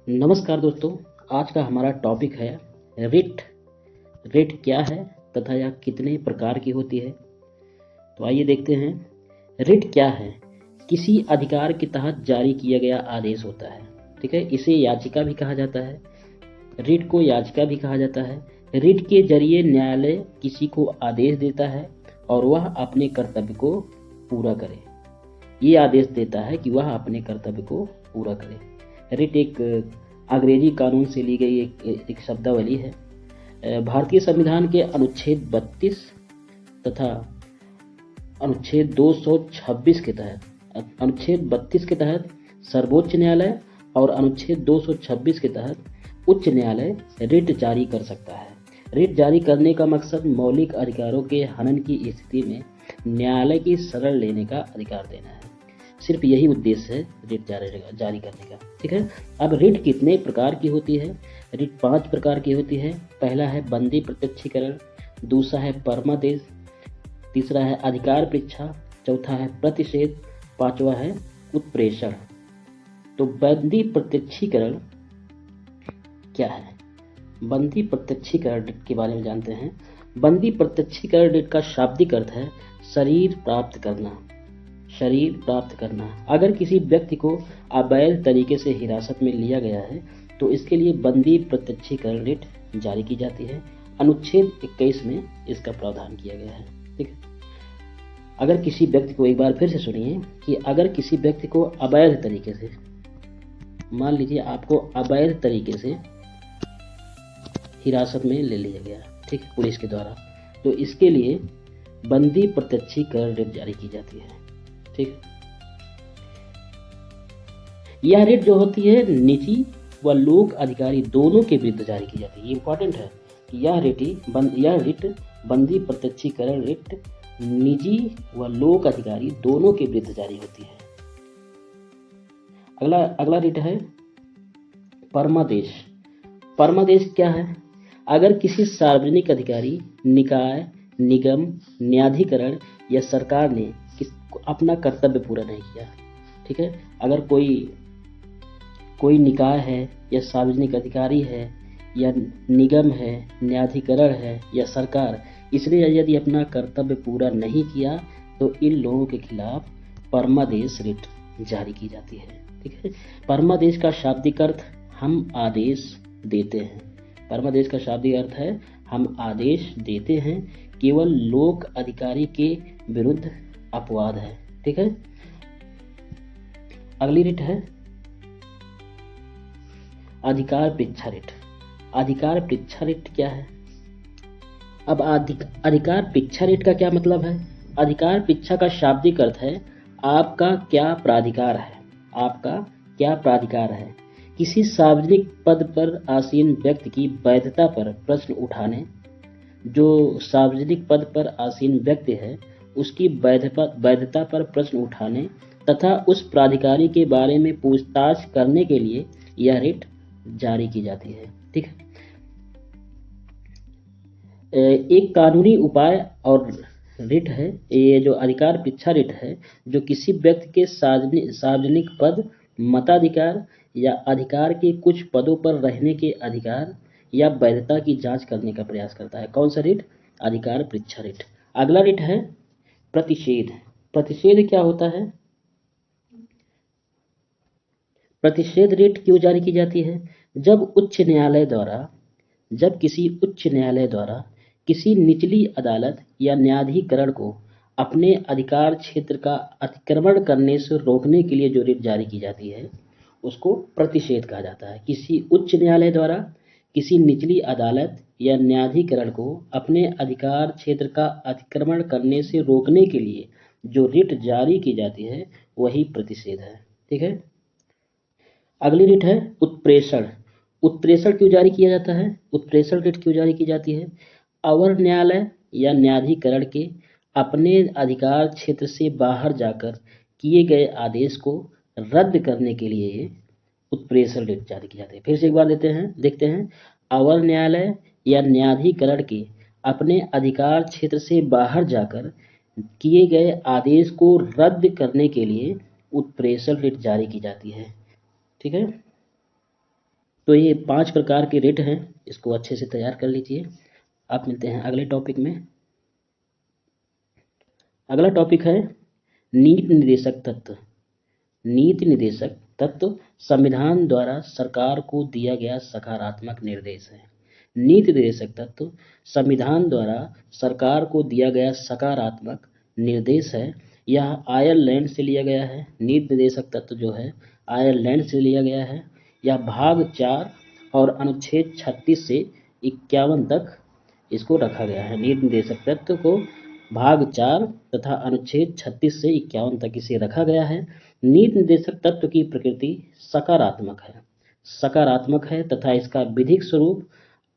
नमस्कार दोस्तों। आज का हमारा टॉपिक है रिट। रिट क्या है तथा यह कितने प्रकार की होती है। तो आइए देखते हैं। रिट क्या है? किसी अधिकार के तहत जारी किया गया आदेश होता है। ठीक है, इसे याचिका भी कहा जाता है। रिट को याचिका भी कहा जाता है। रिट के जरिए न्यायालय किसी को आदेश देता है और वह अपने कर्तव्य को पूरा करे। ये आदेश देता है कि वह अपने कर्तव्य को पूरा करे। रिट एक अंग्रेजी कानून से ली गई एक शब्दावली है। भारतीय संविधान के अनुच्छेद 32 तथा अनुच्छेद 226 के तहत, अनुच्छेद 32 के तहत सर्वोच्च न्यायालय और अनुच्छेद 226 के तहत उच्च न्यायालय रिट जारी कर सकता है। रिट जारी करने का मकसद मौलिक अधिकारों के हनन की स्थिति में न्यायालय की शरण लेने का अधिकार देना है। सिर्फ यही उद्देश्य है रिट जारी करने का। ठीक है, अब रिट कितने प्रकार की होती है? रिट 5 प्रकार की होती है। पहला है बंदी प्रत्यक्षीकरण, दूसरा है परमादेश, तीसरा है अधिकार परीक्षा, चौथा है प्रतिषेध, पांचवा है उत्प्रेषण। तो बंदी प्रत्यक्षीकरण क्या है? बंदी प्रत्यक्षीकरण रिट के बारे में जानते हैं। बंदी प्रत्यक्षीकरण रिट का शाब्दिक अर्थ है शरीर प्राप्त करना। शरीर प्राप्त करना। अगर किसी व्यक्ति को अवैध तरीके से हिरासत में लिया गया है तो इसके लिए बंदी प्रत्यक्षीकरण रिट जारी की जाती है। अनुच्छेद 21 में इसका प्रावधान किया गया है। ठीक है, अगर किसी व्यक्ति को, एक बार फिर से सुनिए, कि अगर किसी व्यक्ति को अवैध तरीके से, मान लीजिए आपको अवैध तरीके से हिरासत में ले लिया गया, ठीक है, पुलिस के द्वारा, तो इसके लिए बंदी प्रत्यक्षीकरण रिट जारी की जाती है। ठीक, यह रिट जो होती है निजी व लोक अधिकारी दोनों के विरुद्ध जारी की जाती है। ये इंपॉर्टेंट है कि यह रिट बंदी प्रत्यक्षीकरण रिट निजी व लोक अधिकारी दोनों के विरुद्ध जारी होती है। अगला रिट है परमादेश। परमादेश क्या है? अगर किसी सार्वजनिक अधिकारी, निकाय, निगम, न्यायाधिकरण या सरकार ने अपना कर्तव्य पूरा नहीं किया, ठीक है, अगर कोई निकाय है या सार्वजनिक अधिकारी है या निगम है, न्यायाधिकरण है या सरकार, इसने यदि अपना कर्तव्य पूरा नहीं किया तो इन लोगों के खिलाफ परमादेश रिट जारी की जाती है। ठीक है, परमादेश का शाब्दिक अर्थ हम आदेश देते हैं। परमादेश का शाब्दिक अर्थ है हम आदेश देते हैं, केवल लोक अधिकारी के विरुद्ध अपवाद है। ठीक है, अगली रिट है अधिकार परीक्षा रिट। अधिकार परीक्षा रिट क्या है? अब अधिकार परीक्षा रिट का क्या मतलब है? अधिकार परीक्षा का शाब्दिक अर्थ है आपका क्या प्राधिकार है। आपका क्या प्राधिकार है? किसी सार्वजनिक पद पर आसीन व्यक्ति की वैधता पर प्रश्न उठाने। जो सार्वजनिक पद पर आसीन व्यक्ति है उसकी वैधता पर प्रश्न उठाने तथा उस प्राधिकारी के बारे में पूछताछ करने के लिए यह रिट जारी की जाती है। ठीक है, एक कानूनी उपाय और रिट है ये जो अधिकार परीक्षा रिट है, जो किसी व्यक्ति के सार्वजनिक पद, मताधिकार या अधिकार के कुछ पदों पर रहने के अधिकार या वैधता की जांच करने का प्रयास करता है। कौन सा रिट? अधिकार परीक्षा रिट। अगला रिट है प्रतिषेध। प्रतिषेध क्या होता है? प्रतिषेध रिट क्यों जारी की जाती है? जब किसी उच्च न्यायालय द्वारा किसी निचली अदालत या न्यायाधिकरण को अपने अधिकार क्षेत्र का अतिक्रमण करने से रोकने के लिए जो रिट जारी की जाती है उसको प्रतिषेध कहा जाता है। किसी उच्च न्यायालय द्वारा किसी निचली अदालत या न्यायाधिकरण को अपने अधिकार क्षेत्र का अतिक्रमण करने से रोकने के लिए जो रिट जारी की जाती है वही प्रतिषेध है। ठीक है, अगली रिट है उत्प्रेषण। उत्प्रेषण क्यों जारी किया जाता है? उत्प्रेषण रिट क्यों जारी की जाती है? अवर न्यायालय या न्यायाधिकरण के अपने अधिकार क्षेत्र से बाहर जाकर किए गए आदेश को रद्द करने के लिए उत्प्रेषण रिट जारी की जाती है। फिर से एक बार देखते हैं। अवर न्यायालय या न्यायाधिकरण के अपने अधिकार क्षेत्र से बाहर जाकर किए गए आदेश को रद्द करने के लिए उत्प्रेषण रिट जारी की जाती है। ठीक है, तो ये 5 प्रकार के रिट हैं, इसको अच्छे से तैयार कर लीजिए। आप मिलते हैं अगले टॉपिक में। अगला टॉपिक है नीति निर्देशक तत्व। नीति निर्देशक तत्व संविधान द्वारा सरकार को दिया गया सकारात्मक निर्देश है। नीति निर्देशक तत्व संविधान द्वारा सरकार को दिया गया सकारात्मक निर्देश है। यह आयरलैंड से लिया गया है। नीति निर्देशक तत्व जो है आयरलैंड से लिया गया है। यह भाग 4 और अनुच्छेद 36 से 51 तक इसको रखा गया है। नीति निर्देशक तत्व को भाग 4 तथा अनुच्छेद 36 से 51 तक इसे रखा गया है। नीति निर्देशक तत्व की प्रकृति सकारात्मक है तथा इसका विधिक स्वरूप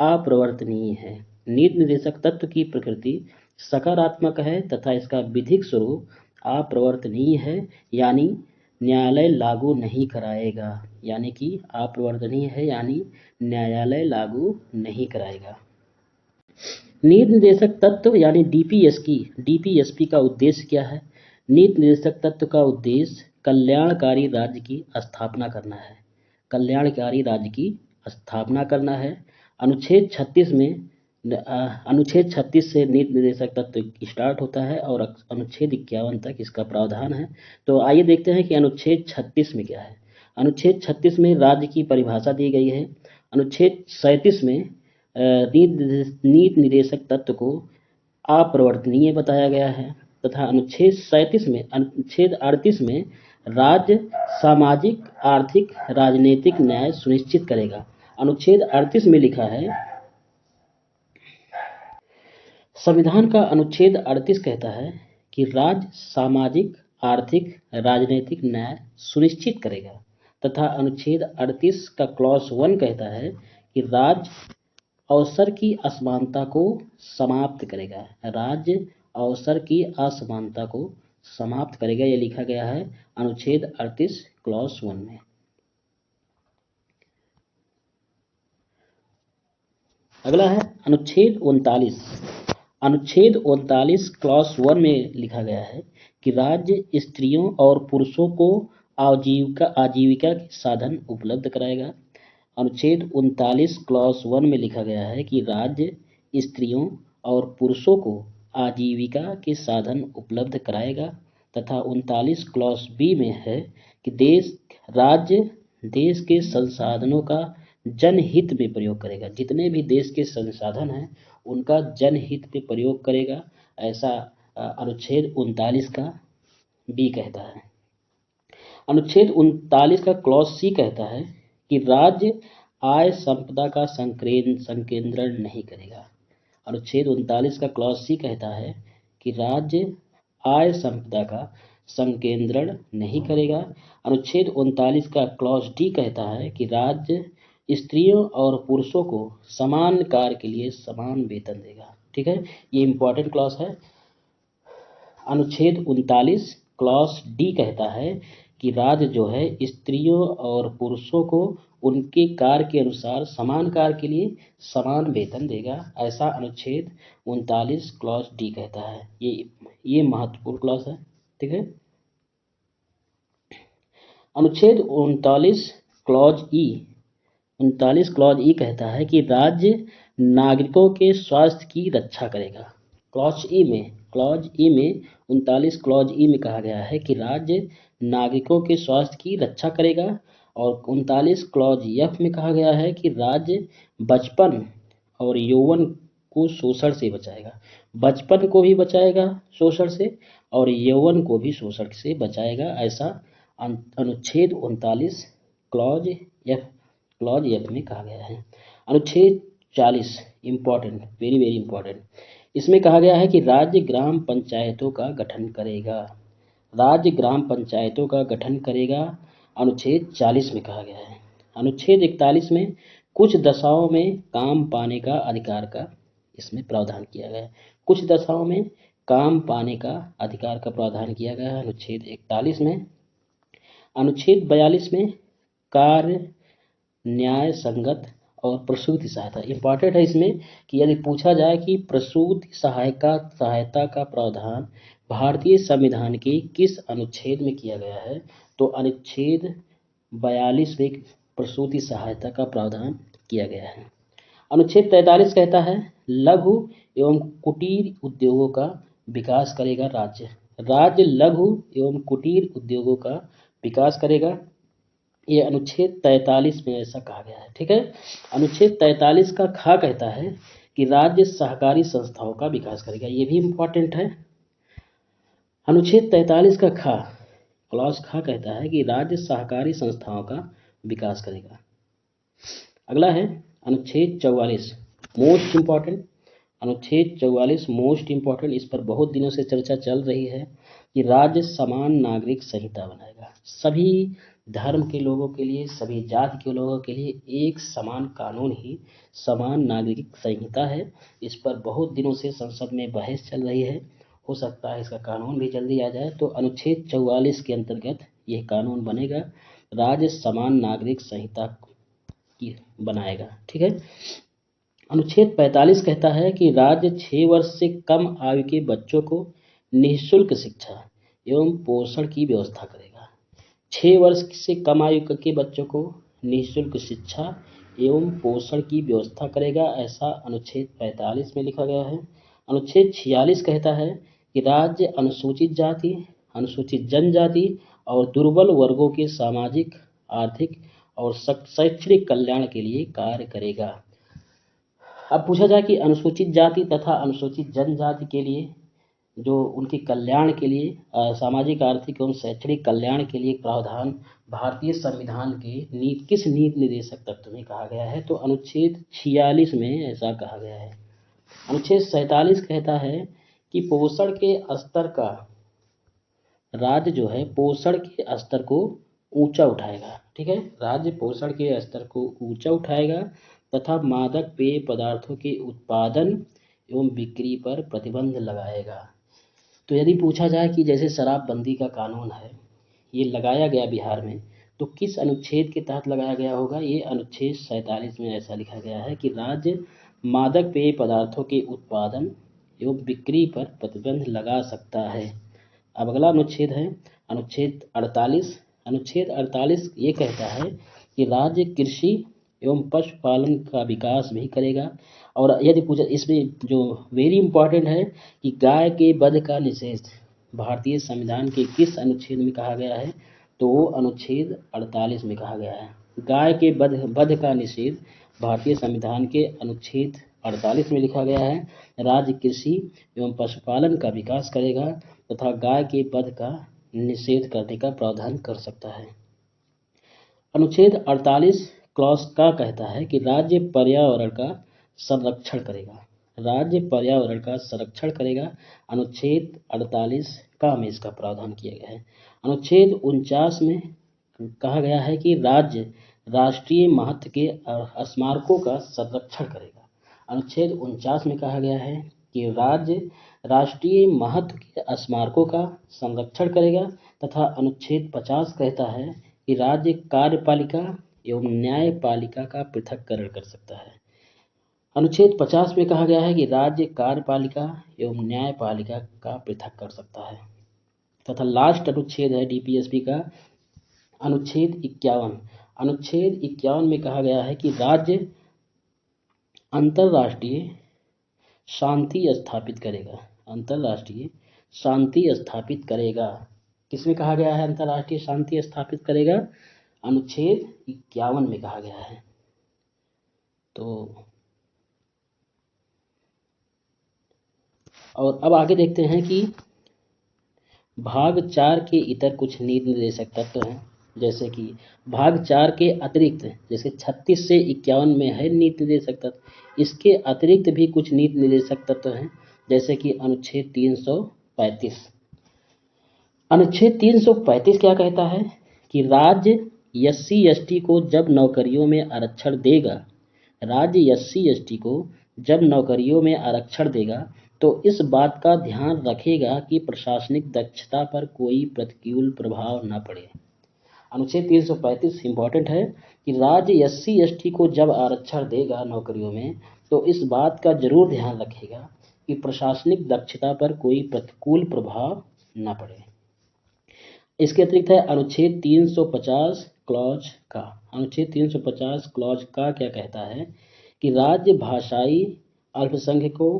अपरिवर्तनीय है। नीति निर्देशक तत्व की प्रकृति सकारात्मक है तथा इसका विधिक स्वरूप अपरिवर्तनीय है, यानी न्यायालय लागू नहीं कराएगा। यानी कि अपरिवर्तनीय है, यानी न्यायालय लागू नहीं कराएगा। नीति निर्देशक तत्व यानी डीपीएसपी का उद्देश्य क्या है? नीति निर्देशक तत्व का उद्देश्य कल्याणकारी राज्य की स्थापना करना है। कल्याणकारी राज्य की स्थापना करना है। अनुच्छेद 36 में अनुच्छेद 36 से नीति निर्देशक तत्व स्टार्ट होता है और अनुच्छेद 51 तक इसका प्रावधान है। तो आइए देखते हैं कि अनुच्छेद 36 में क्या है। अनुच्छेद 36 में राज्य की परिभाषा दी गई है। अनुच्छेद 37 में नीति निर्देशक तत्व को अपरिवर्तनीय बताया गया है तथा अनुच्छेद 38 में राज्य सामाजिक, आर्थिक, राजनीतिक न्याय सुनिश्चित करेगा। अनुच्छेद 38 में लिखा है, संविधान का अनुच्छेद 38 कहता है कि राज्य सामाजिक, आर्थिक, राजनीतिक न्याय सुनिश्चित करेगा तथा अनुच्छेद 38 का क्लॉज 1 कहता है कि राज्य अवसर की असमानता को समाप्त करेगा। राज्य अवसर की असमानता को समाप्त करेगा, यह लिखा गया है अनुच्छेद 38 क्लॉज 1 में। अगला है अनुच्छेद 39। अनुच्छेद 39 क्लॉज 1 में लिखा गया है कि राज्य स्त्रियों और पुरुषों को आजीविका के साधन उपलब्ध कराएगा। अनुच्छेद 39 क्लॉज 1 में लिखा गया है कि राज्य स्त्रियों और पुरुषों को आजीविका के साधन उपलब्ध कराएगा तथा 39 क्लॉज बी में है कि राज्य देश के संसाधनों का जनहित में प्रयोग करेगा। जितने भी देश के संसाधन हैं उनका जनहित में प्रयोग करेगा, ऐसा अनुच्छेद 39 का बी कहता है। अनुच्छेद 39 का क्लॉज सी कहता है कि राज्य आय संपदा का संकेंद्रण नहीं करेगा। अनुच्छेद 39 का क्लॉज सी कहता है कि राज्य आय संपदा का संकेंद्रण नहीं करेगा। अनुच्छेद 39 का क्लॉज डी कहता है कि राज्य स्त्रियों और पुरुषों को समान कार्य के लिए समान वेतन देगा। ठीक है, ये इंपॉर्टेंट क्लॉज है। अनुच्छेद 39 क्लॉज डी कहता है कि राज्य जो है स्त्रियों और पुरुषों को उनके कार्य के अनुसार समान कार्य के लिए समान वेतन देगा, ऐसा अनुच्छेद 39 क्लॉज डी कहता है। ये महत्वपूर्ण क्लॉज है। ठीक है, अनुच्छेद 39 क्लॉज ई कहता है कि राज्य नागरिकों के स्वास्थ्य की रक्षा करेगा। क्लॉज ई में 39 क्लॉज ई में कहा गया है कि राज्य नागरिकों के स्वास्थ्य की रक्षा करेगा और 39 क्लॉज एफ में कहा गया है कि राज्य बचपन और यौवन को शोषण से बचाएगा। बचपन को भी बचाएगा शोषण से और यौवन को भी शोषण से बचाएगा, ऐसा अनुच्छेद 39 क्लॉज एफ में कहा गया है। अनुच्छेद 40 इम्पॉर्टेंट, वेरी वेरी इम्पॉर्टेंट, इसमें कहा गया है कि राज्य ग्राम पंचायतों का गठन करेगा। राज्य ग्राम पंचायतों का गठन करेगा, अनुच्छेद 40 में कहा गया है। अनुच्छेद 41 में कुछ दशाओं में काम पाने का अधिकार का इसमें प्रावधान किया गया है। कुछ दशाओं में काम पाने का अधिकार का प्रावधान किया गया है अनुच्छेद 41 में। अनुच्छेद 42 में कार्य न्याय संगत और प्रसूति सहायता इंपॉर्टेंट है इसमें कि यदि पूछा जाए कि प्रसूति सहायता का प्रावधान भारतीय संविधान के किस अनुच्छेद में किया गया है, तो अनुच्छेद 42 में प्रसूति सहायता का प्रावधान किया गया है। अनुच्छेद 43 कहता है लघु एवं कुटीर उद्योगों का विकास करेगा राज्य। राज्य लघु एवं कुटीर उद्योगों का विकास करेगा, ये अनुच्छेद 43 में ऐसा कहा गया है। ठीक है। अनुच्छेद 43 का खा कहता है कि राज्य सहकारी संस्थाओं का विकास करेगा, ये भी इंपॉर्टेंट है। अनुच्छेद 43 का खा क्लॉज खा कहता है कि राज्य सहकारी संस्थाओं का विकास करेगा। अगला है अनुच्छेद 44 मोस्ट इंपॉर्टेंट। अनुच्छेद 44 मोस्ट इंपॉर्टेंट, इस पर बहुत दिनों से चर्चा चल रही है कि राज्य समान नागरिक संहिता बनाएगा। सभी धर्म के लोगों के लिए, सभी जाति के लोगों के लिए एक समान कानून ही समान नागरिक संहिता है। इस पर बहुत दिनों से संसद में बहस चल रही है, हो सकता है इसका कानून भी जल्दी आ जाए। तो अनुच्छेद 44 के अंतर्गत यह कानून बनेगा, राज्य समान नागरिक संहिता की बनाएगा। ठीक है। अनुच्छेद 45 कहता है कि राज्य 6 वर्ष से कम आयु के बच्चों को निःशुल्क शिक्षा एवं पोषण की व्यवस्था करेगा। 6 वर्ष से कम आयु के बच्चों को निःशुल्क शिक्षा एवं पोषण की व्यवस्था करेगा, ऐसा अनुच्छेद 45 में लिखा गया है। अनुच्छेद 46 कहता है कि राज्य अनुसूचित जाति, अनुसूचित जनजाति और दुर्बल वर्गों के सामाजिक, आर्थिक और शैक्षणिक कल्याण के लिए कार्य करेगा। अब पूछा जाए कि अनुसूचित जाति तथा अनुसूचित जनजाति के लिए जो उनके कल्याण के लिए सामाजिक, आर्थिक एवं शैक्षणिक कल्याण के लिए प्रावधान भारतीय संविधान के किस नीति निर्देशक तत्व में कहा गया है, तो अनुच्छेद 46 में ऐसा कहा गया है। अनुच्छेद 47 कहता है कि पोषण के स्तर का राज्य जो है पोषण के स्तर को ऊंचा उठाएगा। ठीक है। राज्य पोषण के स्तर को ऊंचा उठाएगा तथा मादक पेय पदार्थों के उत्पादन एवं बिक्री पर प्रतिबंध लगाएगा। तो यदि पूछा जाए कि जैसे शराबबंदी का कानून है, ये लगाया गया बिहार में, तो किस अनुच्छेद के तहत लगाया गया होगा, ये अनुच्छेद 47 में ऐसा लिखा गया है कि राज्य मादक पेय पदार्थों के उत्पादन एवं बिक्री पर प्रतिबंध लगा सकता है। अब अगला अनुच्छेद है अनुच्छेद 48। अनुच्छेद 48 ये कहता है कि राज्य कृषि एवं पशुपालन का विकास भी करेगा। और यदि पूछा, इसमें जो वेरी इंपॉर्टेंट है कि गाय के वध का निषेध भारतीय संविधान के किस अनुच्छेद में कहा गया है, तो वो अनुच्छेद 48 में कहा गया है। गाय के वध का निषेध भारतीय संविधान के अनुच्छेद 48 में लिखा गया है। राज्य कृषि एवं पशुपालन का विकास करेगा तथा गाय के वध का निषेध करने का प्रावधान कर सकता है। अनुच्छेद 48 क्लॉज का कहता है कि राज्य पर्यावरण का संरक्षण करेगा। राज्य पर्यावरण का संरक्षण करेगा। अनुच्छेद 48 का में इसका प्रावधान किया गया है। अनुच्छेद 49 में कहा गया है कि राज्य राष्ट्रीय महत्व के स्मारकों का संरक्षण करेगा। अनुच्छेद 49 में कहा गया है कि राज्य राष्ट्रीय महत्व के स्मारकों का संरक्षण करेगा तथा अनुच्छेद 50 कहता है कि राज्य कार्यपालिका एवं न्यायपालिका का पृथक्करण कर सकता है। अनुच्छेद 50 में कहा गया है कि राज्य कार्यपालिका एवं न्यायपालिका का पृथक कर सकता है। तथा लास्ट अनुच्छेद है डीपीएसपी का अनुच्छेद 51। अनुच्छेद 51 में कहा गया है कि राज्य अंतर्राष्ट्रीय शांति स्थापित करेगा। अंतर्राष्ट्रीय शांति स्थापित करेगा। किसमें कहा गया है अंतर्राष्ट्रीय शांति स्थापित करेगा? अनुच्छेद 51 में कहा गया है। तो और अब आगे देखते हैं कि भाग 4 के इतर कुछ नीति निर्देशक तत्व हैं। जैसे कि भाग 4 के अतिरिक्त, जैसे 36 से 51 में है नीति निर्देशक तत्व, इसके अतिरिक्त भी कुछ नीति निर्देशक तत्व हैं। जैसे कि अनुच्छेद 335। अनुच्छेद 335 क्या कहता है कि राज्य SC/ST को जब नौकरियों में आरक्षण देगा, राज्य SC/ST को जब नौकरियों में आरक्षण देगा तो इस बात का ध्यान रखेगा कि प्रशासनिक दक्षता पर कोई प्रतिकूल प्रभाव न पड़े। अनुच्छेद 335 इंपॉर्टेंट है कि राज्य SC/ST को जब आरक्षण देगा नौकरियों में तो इस बात का जरूर ध्यान रखेगा कि प्रशासनिक दक्षता पर कोई प्रतिकूल प्रभाव न पड़े। इसके अतिरिक्त है अनुच्छेद 350 क्लॉज का, अनुच्छेद 350 क्लॉज का क्या कहता है कि राज्य भाषाई अल्पसंख्यकों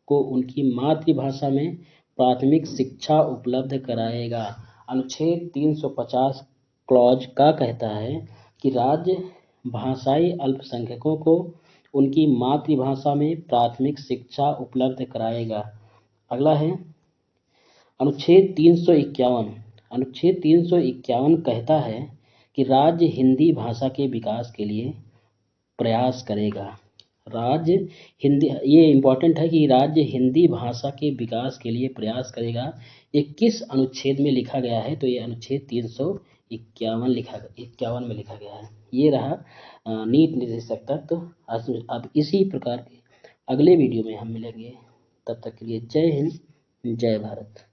को उनकी मातृभाषा में प्राथमिक शिक्षा उपलब्ध कराएगा। अनुच्छेद 350 क्लॉज का कहता है कि राज्य भाषाई अल्पसंख्यकों को उनकी मातृभाषा में प्राथमिक शिक्षा उपलब्ध कराएगा। अगला है अनुच्छेद 351। अनुच्छेद 351 कहता है कि राज्य हिंदी भाषा के विकास के लिए प्रयास करेगा। राज्य हिंदी, ये इम्पोर्टेंट है कि राज्य हिंदी भाषा के विकास के लिए प्रयास करेगा। ये किस अनुच्छेद में लिखा गया है? तो ये अनुच्छेद 351 में लिखा गया है। ये रहा नीट निर्देशक तत्व। अब इसी प्रकार के अगले वीडियो में हम मिलेंगे। तब तक के लिए जय हिंद, जय भारत।